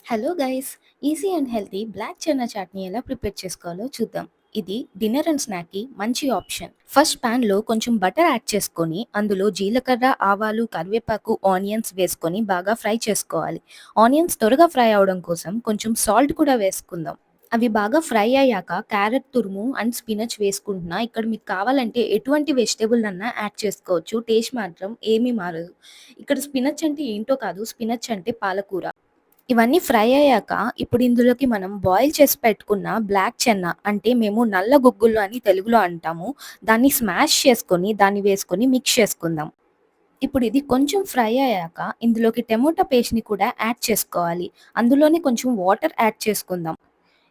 Hello guys, easy and healthy black chana chutney ఎలా prepare చేసుకోవాలో చూద్దాం. ఇది డిన్నర్ అండ్ స్నాక్కి మంచి ఆప్షన్. ఫస్ట్ ప్యాన్లో కొంచెం బటర్ యాడ్ చేసుకొని అందులో జీలకర్ర, ఆవాలు, కరివేపాకు, ఆనియన్స్ వేసుకొని బాగా ఫ్రై చేసుకోవాలి. ఆనియన్స్ త్వరగా ఫ్రై అవడం కోసం కొంచెం సాల్ట్ కూడా వేసుకుందాం. అవి బాగా ఫ్రై అయ్యాక క్యారెట్ తురుము అండ్ స్పినచ్ వేసుకుంటున్నా. ఇక్కడ మీకు కావాలంటే ఎటువంటి వెజిటేబుల్ అన్నా యాడ్ చేసుకోవచ్చు. టేస్ట్ మాత్రం ఏమీ మారదు. ఇక్కడ స్పినచ్ అంటే ఏంటో కాదు, స్పినచ్ అంటే పాలకూర. ఇవన్నీ ఫ్రై అయ్యాక ఇప్పుడు ఇందులోకి మనం బాయిల్ చేసి పెట్టుకున్న బ్లాక్ చెన్నా, అంటే మేము నల్ల గుగ్గులు అని తెలుగులో అంటాము. దాన్ని స్మాష్ చేసుకొని దాన్ని వేసుకొని మిక్స్ చేసుకుందాం. ఇప్పుడు ఇది కొంచెం ఫ్రై అయ్యాక ఇందులోకి టమోటా పేస్ట్‌ని కూడా యాడ్ చేసుకోవాలి. అందులోనే కొంచెం వాటర్ యాడ్ చేసుకుందాం.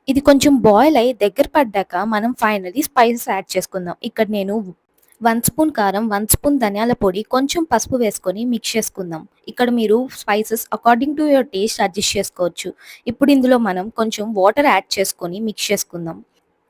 ఇది కొంచెం బాయిల్ అయ్యి దగ్గర పడ్డాక మనం ఫైనల్లీ స్పైసెస్ యాడ్ చేసుకుందాం. ఇక్కడ నేను 1 స్పూన్ కారం, 1 స్పూన్ ధనియాల పొడి, కొంచెం పసుపు వేసుకొని మిక్స్ చేసుకుందాం. ఇక్కడ మీరు spices according to your taste adjust చేసుకోవచ్చు. ఇప్పుడు ఇందులో మనం కొంచెం వాటర్ యాడ్ చేసుకొని మిక్స్ చేసుకుందాం.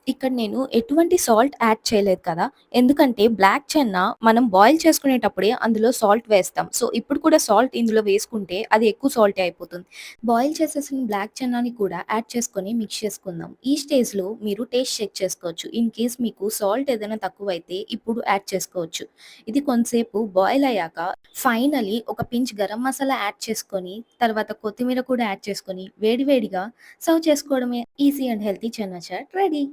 ఇక్కడ నేను ఎటువంటి సాల్ట్ యాడ్ చేయలేదు కదా! ఎందుకంటే బ్లాక్ చెన్నా మనం బాయిల్ చేసుకునేటప్పుడే అందులో సాల్ట్ వేస్తాం. సో, ఇప్పుడు కూడా సాల్ట్ ఇందులో వేసుకుంటే అది ఎక్కువ సాల్టీ అయిపోతుంది. బాయిల్ చేసేసిన బ్లాక్ చెన్నాని కూడా యాడ్ చేసుకొని మిక్స్ చేసుకుందాం. ఈ స్టేజ్‌లో మీరు టేస్ట్ చెక్ చేసుకోవచ్చు. ఇన్ కేస్ మీకు సాల్ట్ ఏదైనా తక్కువైతే ఇప్పుడు యాడ్ చేసుకోవచ్చు. ఇది కొంతసేపు బాయిల్ అయ్యాక ఫైనల్లీ ఒక పించ్ గరం మసాలా యాడ్ చేసుకొని, తర్వాత కొత్తిమీర కూడా యాడ్ చేసుకొని వేడి వేడిగా సర్వ్ చేసుకోవడమే. Easy and healthy chana chaat ready.